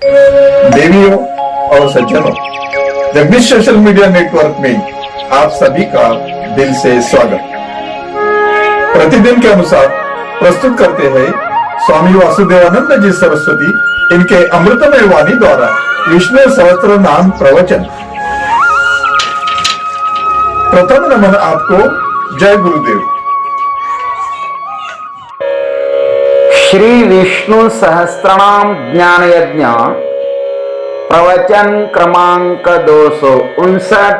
देवियों और सज्जनों, जगदीश सोशल मीडिया नेटवर्क में आप सभी का दिल से स्वागत। प्रतिदिन के अनुसार प्रस्तुत करते हैं स्वामी वासुदेवानंद जी सरस्वती इनके अमृतमय वाणी द्वारा विष्णु सहस्त्र नाम प्रवचन। प्रथम नमन आपको, जय गुरुदेव। श्री विष्णु सहस्त्रनाम ज्ञान यज्ञ प्रवचन क्रमांक 259,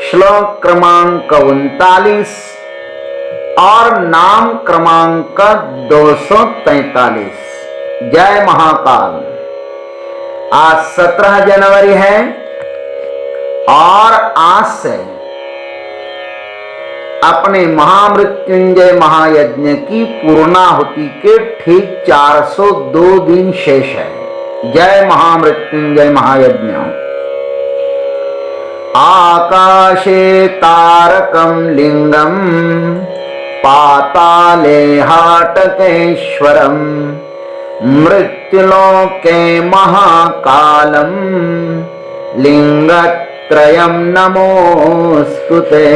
श्लोक क्रमांक 39 और नाम क्रमांक 243। जय महाकाल। आज 17 जनवरी है और आज से अपने महामृत्युंजय महायज्ञ की पूर्णाहुति के ठीक 402 दिन शेष है। जय महामृत्युंजय महायज्ञ। आकाशे तारकं लिंगम पाताले हाटकेश्वरम मृत्युलोके महाकालम लिंगत्रयं नमोस्तुते।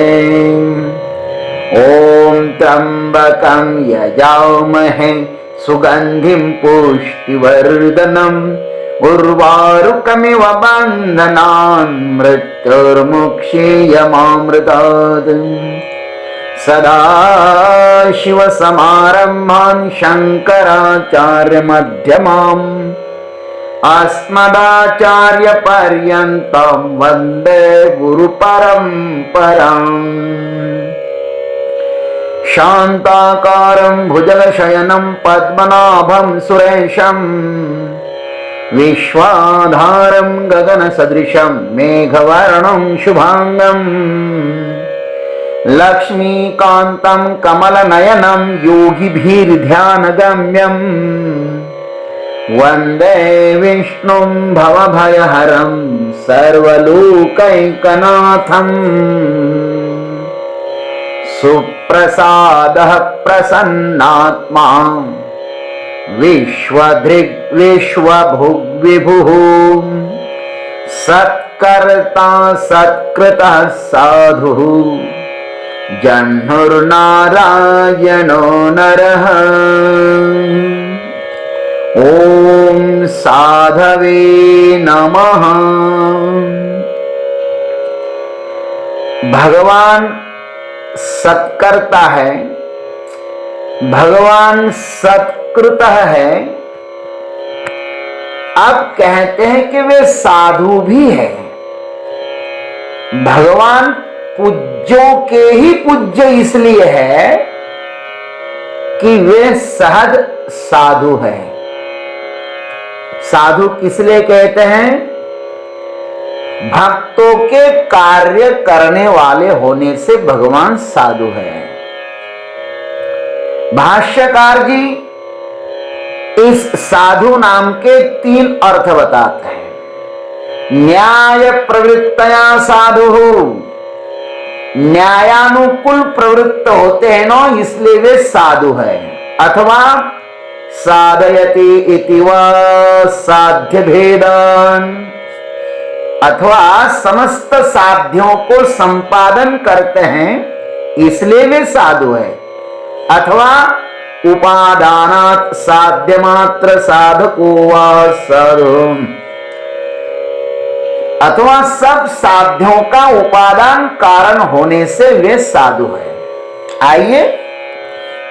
ओम त्र्यंबकं यजामहे सुगंधिं पुष्टिवर्धनम् उर्वारुकमिव बन्धनान् मृत्युर्मुक्षीयमामृतात्। सदाशिवसमारम्भान् शङ्कराचार्यमध्यमाम् अस्मदाचार्यपर्यन्तं वन्दे गुरुपरम्पराम्। शान्ताकारं भुजगशयनं पद्मनाभं सुरेशं विश्वाधारं गगनसदृशं मेघवर्णं शुभांगं लक्ष्मीकान्तं कमलनयनं योगिभिर्ध्यानगम्यं वन्दे विष्णुं भवभयहरं सर्वलोकैकनाथम्। सुप्रसादः प्रसन्नात्मा विश्वधृग् विश्वभुग्विभुः सत्कर्ता सत्कृतः साधुः जह्नुर्नारायणो नरः। ओम साधवे नमः। भगवान सत्कर्ता है, भगवान सत्कृत है। अब कहते हैं कि वे साधु भी है। भगवान पूज्यों के ही पूज्य इसलिए है कि वे सहज साधु है। साधु किस लिए कहते हैं? भक्तों के कार्य करने वाले होने से भगवान साधु है। भाष्यकार जी इस साधु नाम के 3 अर्थ बताते हैं। न्याय प्रवृत्तया साधु, न्यायानुकूल प्रवृत्त होते हैं ना, इसलिए वे साधु है। अथवा साधयति इति वा साध्य भेदान, अथवा समस्त साध्यों को संपादन करते हैं इसलिए वे साधु है। अथवा उपादानात् साध्य मात्र साधको वा साधु, अथवा सब साध्यों का उपादान कारण होने से वे साधु है। आइए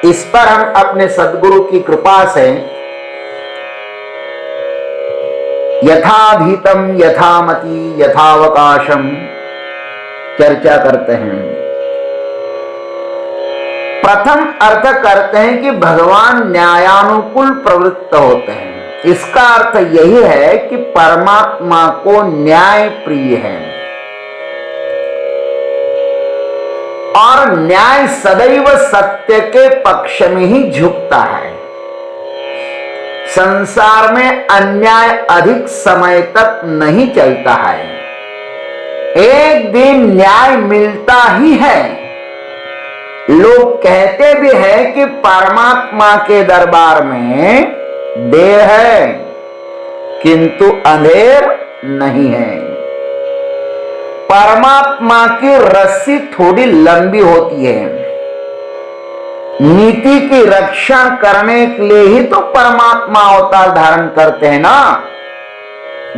इस पर हम अपने सद्गुरु की कृपा से यथाधीतम यथामति यथावकाशम चर्चा करते हैं। प्रथम अर्थ करते हैं कि भगवान न्यायानुकूल प्रवृत्त होते हैं। इसका अर्थ यही है कि परमात्मा को न्याय प्रिय है और न्याय सदैव सत्य के पक्ष में ही झुकता है। संसार में अन्याय अधिक समय तक नहीं चलता है, एक दिन न्याय मिलता ही है। लोग कहते भी हैं कि परमात्मा के दरबार में देर है किंतु अंधेर नहीं है। परमात्मा की रस्सी थोड़ी लंबी होती है। नीति की रक्षा करने के लिए ही तो परमात्मा अवतार धारण करते हैं ना।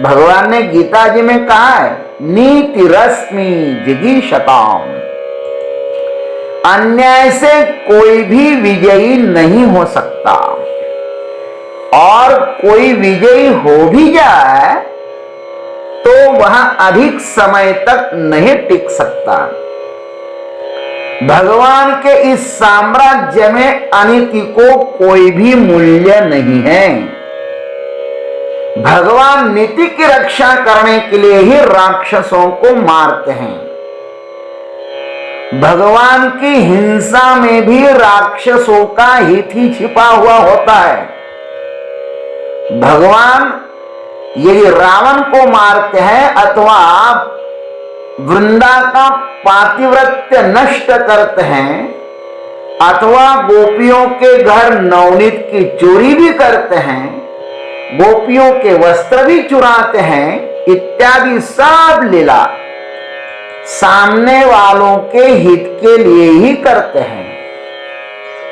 भगवान ने गीता जी में कहा है, नीति रश्मि जिगीषताम। अन्याय से कोई भी विजयी नहीं हो सकता, और कोई विजयी हो भी जाए तो वह अधिक समय तक नहीं टिक सकता। भगवान के इस साम्राज्य में अनीति को कोई भी मूल्य नहीं है। भगवान नीति की रक्षा करने के लिए ही राक्षसों को मारते हैं। भगवान की हिंसा में भी राक्षसों का हित ही छिपा हुआ होता है। भगवान यदि रावण को मारते हैं अथवा वृंदा का पातिव्रत्य नष्ट करते हैं, अथवा गोपियों के घर नवनीत की चोरी भी करते हैं, गोपियों के वस्त्र भी चुराते हैं, इत्यादि सब लीला सामने वालों के हित के लिए ही करते हैं।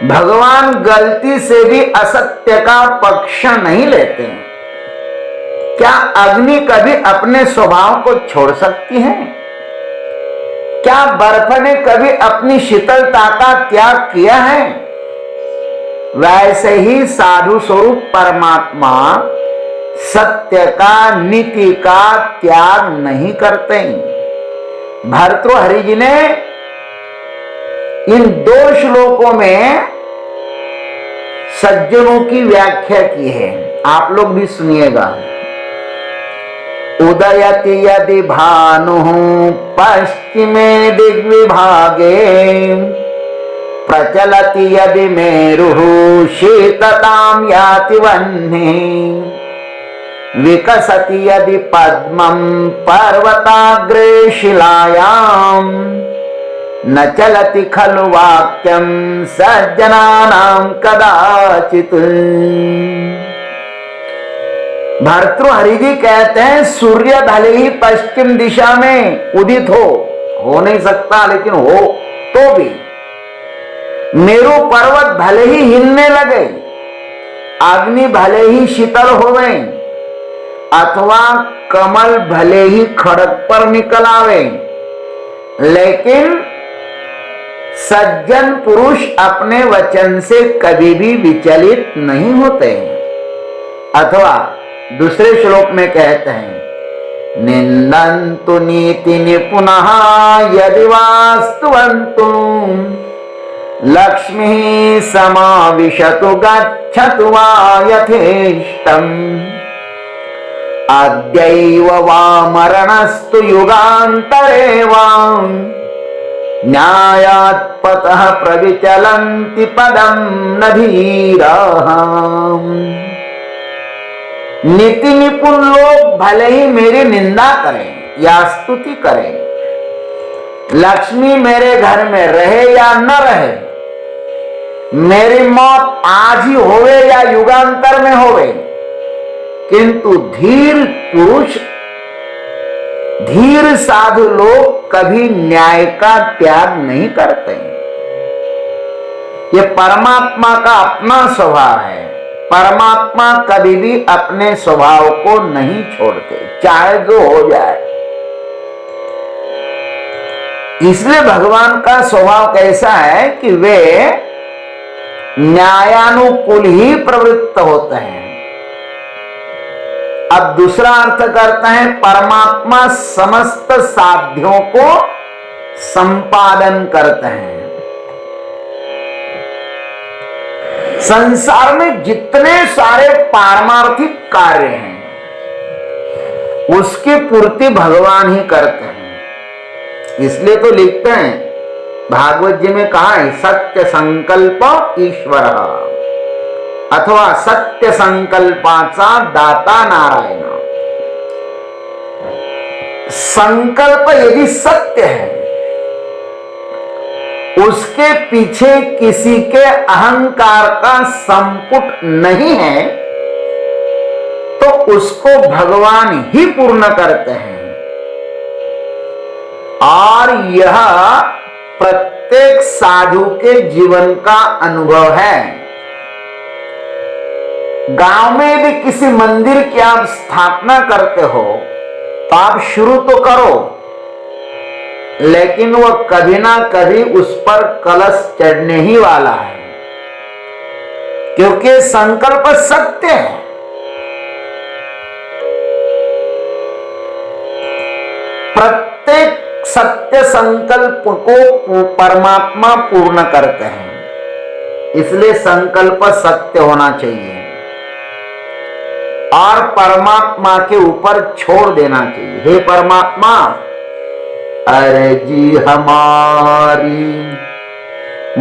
भगवान गलती से भी असत्य का पक्ष नहीं लेते हैं। क्या अग्नि कभी अपने स्वभाव को छोड़ सकती है? क्या बर्फ ने कभी अपनी शीतलता का त्याग किया है? वैसे ही साधु स्वरूप परमात्मा सत्य का, नीति का त्याग नहीं करते। भर्तृहरि जी ने इन 2 श्लोकों में सज्जनों की व्याख्या की है, आप लोग भी सुनिएगा। उदयति यदि भानुः पश्चिमे दिग्विभागे, प्रचलति यदि मेरुः शीततां याति वह्निः, विकसति यदि पद्मं पर्वताग्रे शिलायां, न चलति खलु वाक्यं सज्जनानां कदाचित्। भर्तृहरि जी कहते हैं, सूर्य भले ही पश्चिम दिशा में उदित हो नहीं सकता, लेकिन हो तो भी, मेरु पर्वत भले ही हिलने लगे, अग्नि भले ही शीतल हो गए, अथवा कमल भले ही खड़क पर निकल आवे, लेकिन सज्जन पुरुष अपने वचन से कभी भी विचलित नहीं होते। अथवा दूसरे श्लोक में कहते हैं, निंदन्तु नीति निपुनः यदि वास्तुवन्तु, लक्ष्मी समाविशतु गच्छतु वा यथेष्टम्, अद्यैव वा मरणस्तु युगान्तरे वा, न्यायात् पतः प्रविचलन्ति पदं न धीराः। नीति निपुण लोग भले ही मेरी निंदा करें या स्तुति करें, लक्ष्मी मेरे घर में रहे या न रहे, मेरी मौत आज ही होवे या युगांतर में होवे, किंतु धीर पुरुष, धीर साधु लोग कभी न्याय का त्याग नहीं करते। ये परमात्मा का अपना स्वभाव है। परमात्मा कभी भी अपने स्वभाव को नहीं छोड़ते, चाहे जो हो जाए। इसलिए भगवान का स्वभाव कैसा है कि वे न्यायानुकूल ही प्रवृत्त होते हैं। अब दूसरा अर्थ करते हैं, परमात्मा समस्त साध्यों को संपादन करते हैं। संसार में जितने सारे पारमार्थिक कार्य हैं, उसकी पूर्ति भगवान ही करते हैं। इसलिए तो लिखते हैं, भागवत जी में कहा है, सत्य संकल्प ईश्वर, अथवा सत्य संकल्पाचा दाता नारायण। संकल्प यदि सत्य है, उसके पीछे किसी के अहंकार का संपुट नहीं है, तो उसको भगवान ही पूर्ण करते हैं। और यह प्रत्येक साधु के जीवन का अनुभव है। गांव में भी किसी मंदिर की आप स्थापना करते हो तो आप शुरू तो करो, लेकिन वह कभी ना कभी उस पर कलश चढ़ने ही वाला है, क्योंकि संकल्प सत्य है। प्रत्येक सत्य संकल्प को परमात्मा पूर्ण करते हैं, इसलिए संकल्प सत्य होना चाहिए और परमात्मा के ऊपर छोड़ देना चाहिए। हे परमात्मा, अर्जी हमारी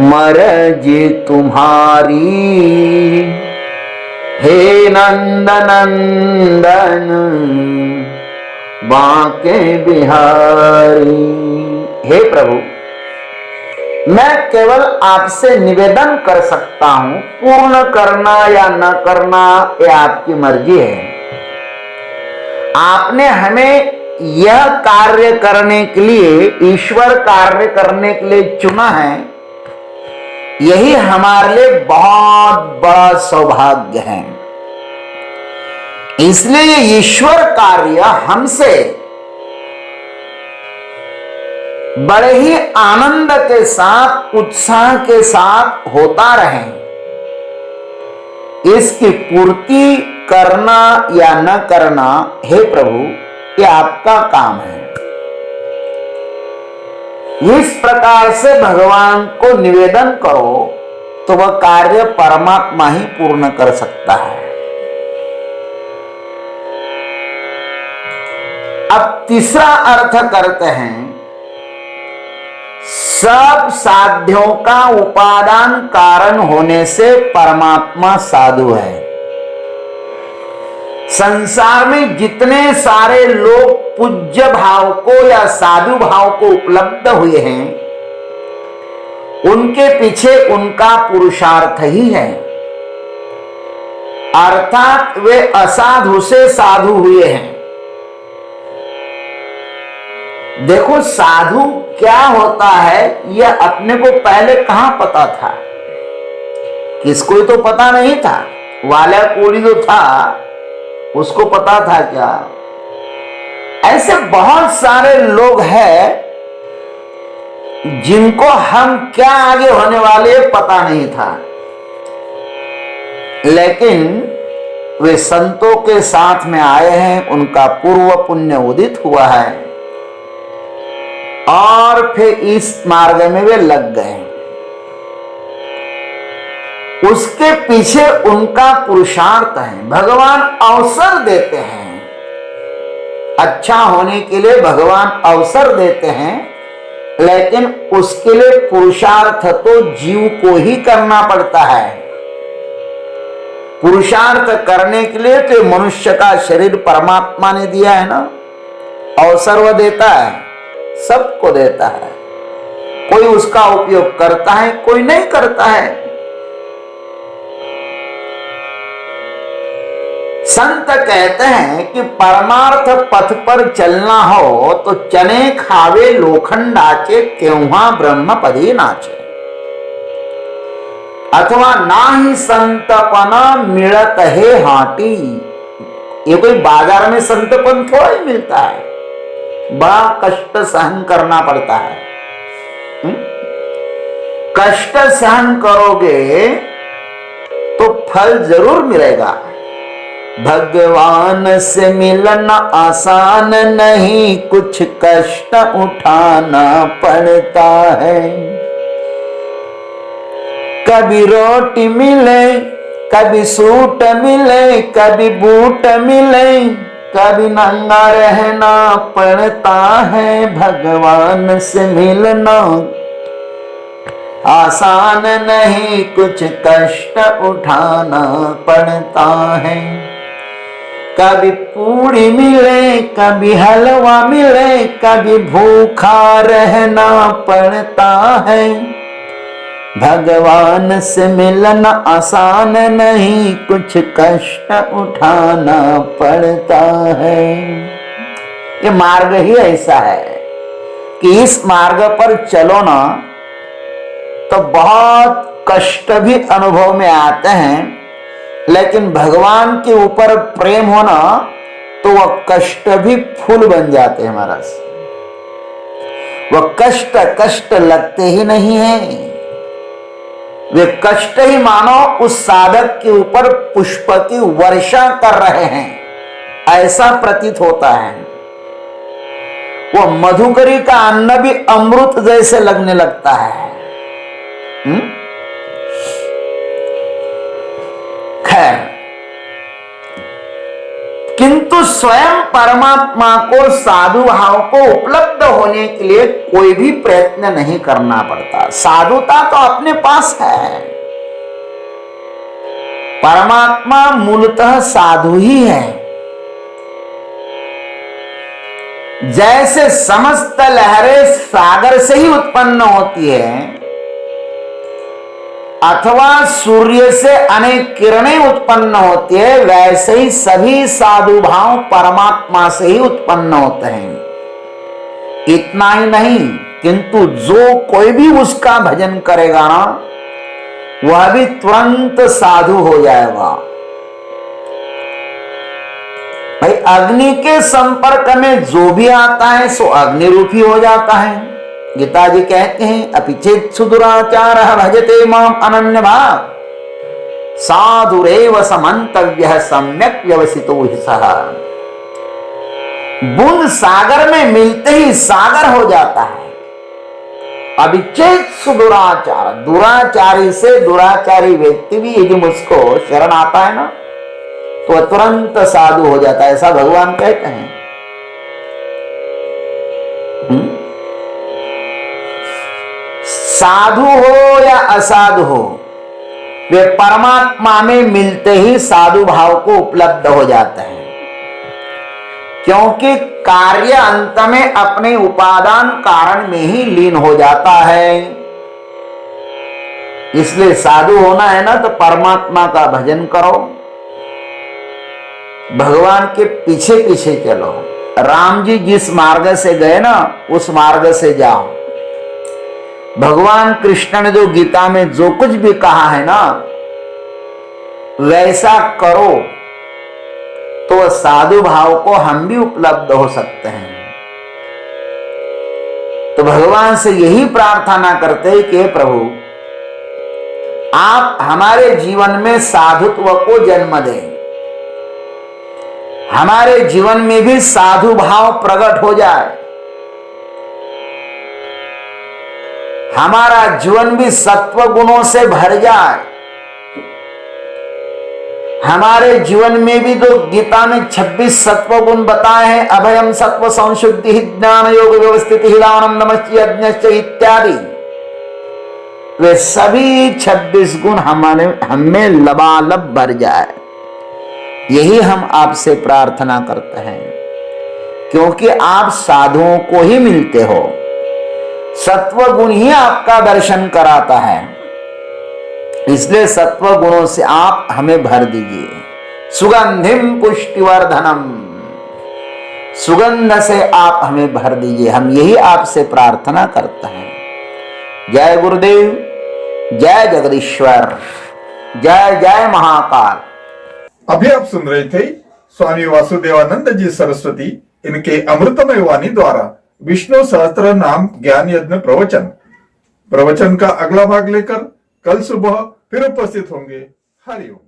मर्जी तुम्हारी, हे नंद नंदन बांके बिहारी। हे प्रभु, मैं केवल आपसे निवेदन कर सकता हूं, पूर्ण करना या न करना ये आपकी मर्जी है। आपने हमें यह कार्य करने के लिए, ईश्वर कार्य करने के लिए चुना है, यही हमारे लिए बहुत बड़ा सौभाग्य है। इसलिए ये ईश्वर कार्य हमसे बड़े ही आनंद के साथ, उत्साह के साथ होता रहे, इसकी पूर्ति करना या न करना, हे प्रभु, ये आपका काम है। इस प्रकार से भगवान को निवेदन करो तो वह कार्य परमात्मा ही पूर्ण कर सकता है। अब तीसरा अर्थ करते हैं, सब साध्यों का उपादान कारण होने से परमात्मा साधु है। संसार में जितने सारे लोग पूज्य भाव को या साधु भाव को उपलब्ध हुए हैं, उनके पीछे उनका पुरुषार्थ ही है, अर्थात वे असाधु से साधु हुए हैं। देखो, साधु क्या होता है यह अपने को पहले कहां पता था? किसको तो पता नहीं था। वाला कोड़ी जो था उसको पता था क्या? ऐसे बहुत सारे लोग हैं जिनको हम क्या आगे होने वाले पता नहीं था, लेकिन वे संतों के साथ में आए हैं, उनका पूर्व पुण्य उदित हुआ है और फिर इस मार्ग में वे लग गए। उसके पीछे उनका पुरुषार्थ है। भगवान अवसर देते हैं, अच्छा होने के लिए भगवान अवसर देते हैं, लेकिन उसके लिए पुरुषार्थ तो जीव को ही करना पड़ता है। पुरुषार्थ करने के लिए तो मनुष्य का शरीर परमात्मा ने दिया है ना, अवसर वह देता है, सबको देता है। कोई उसका उपयोग करता है, कोई नहीं करता है। संत कहते हैं कि परमार्थ पथ पर चलना हो तो चने खावे लोखंडाचे, केव्हा ब्रह्मपदी नाचे। अथवा ना ही संतपना मिलत है हाटी। ये कोई बाजार में संतपन थोड़ा ही मिलता है, बड़ा कष्ट सहन करना पड़ता है। कष्ट सहन करोगे तो फल जरूर मिलेगा। भगवान से मिलना आसान नहीं, कुछ कष्ट उठाना पड़ता है। कभी रोटी मिले, कभी सूट मिले, कभी बूट मिले, कभी नंगा रहना पड़ता है। भगवान से मिलना आसान नहीं, कुछ कष्ट उठाना पड़ता है। कभी पूरी मिले, कभी हलवा मिले, कभी भूखा रहना पड़ता है। भगवान से मिलना आसान नहीं, कुछ कष्ट उठाना पड़ता है। ये मार्ग ही ऐसा है कि इस मार्ग पर चलो ना तो बहुत कष्ट भी अनुभव में आते हैं, लेकिन भगवान के ऊपर प्रेम होना तो वह कष्ट भी फूल बन जाते हैं महाराज। वह कष्ट कष्ट लगते ही नहीं है, वे कष्ट ही मानो उस साधक के ऊपर पुष्प की वर्षा कर रहे हैं, ऐसा प्रतीत होता है। वो मधुकरी का अन्न भी अमृत जैसे लगने लगता है। खैर, किंतु स्वयं परमात्मा को साधु भाव को उपलब्ध होने के लिए कोई भी प्रयत्न नहीं करना पड़ता। साधुता तो अपने पास है। परमात्मा मूलतः साधु ही है। जैसे समस्त लहरें सागर से ही उत्पन्न होती है अथवा सूर्य से अनेक किरणें उत्पन्न होती है, वैसे ही सभी साधु भाव परमात्मा से ही उत्पन्न होते हैं। इतना ही नहीं, किंतु जो कोई भी उसका भजन करेगा ना, वह भी तुरंत साधु हो जाएगा। भाई, अग्नि के संपर्क में जो भी आता है सो अग्नि रूपी हो जाता है। गीता जी कहते हैं, अपि चेत् सुदुराचार भजते माम अनन्य भाव साधुरेव समन्तव्यः सम्यक व्यवसितो हि सः। बूंद सागर में मिलते ही सागर हो जाता है। अपि चेत् सुदुराचार, दुराचारी से दुराचारी व्यक्ति भी यदि मुझको शरण आता है ना तो तुरंत साधु हो जाता है, ऐसा भगवान कहते हैं। साधु हो या असाधु हो, वे परमात्मा में मिलते ही साधु भाव को उपलब्ध हो जाते हैं, क्योंकि कार्य अंत में अपने उपादान कारण में ही लीन हो जाता है। इसलिए साधु होना है ना तो परमात्मा का भजन करो, भगवान के पीछे पीछे चलो। राम जी जिस मार्ग से गए ना उस मार्ग से जाओ। भगवान कृष्ण ने जो गीता में जो कुछ भी कहा है ना वैसा करो तो साधु भाव को हम भी उपलब्ध हो सकते हैं। तो भगवान से यही प्रार्थना करते हैं कि प्रभु आप हमारे जीवन में साधुत्व को जन्म दें, हमारे जीवन में भी साधु भाव प्रकट हो जाए, हमारा जीवन भी सत्व गुणों से भर जाए, हमारे जीवन में भी तो गीता में 26 सत्व गुण बताए हैं, अभयम सत्व संशुद्धि ज्ञान योग व्यवस्थित हिलानम नमश्च यज्ञश्च इत्यादि, वे सभी 26 गुण हमें लबालब भर जाए। यही हम आपसे प्रार्थना करते हैं, क्योंकि आप साधुओं को ही मिलते हो। सत्व गुण ही आपका दर्शन कराता है, इसलिए सत्व गुणों से आप हमें भर दीजिए। सुगंधिम पुष्टिवर्धनम, सुगंध से आप हमें भर दीजिए, हम यही आपसे प्रार्थना करते हैं। जय गुरुदेव, जय जगदीश्वर, जय जय महाकाल। अभी आप सुन रहे थे स्वामी वासुदेवानंद जी सरस्वती, इनके अमृतमय वाणी द्वारा विष्णु सहस्त्र नाम ज्ञान यज्ञ प्रवचन का अगला भाग लेकर कल सुबह फिर उपस्थित होंगे। हरिओम।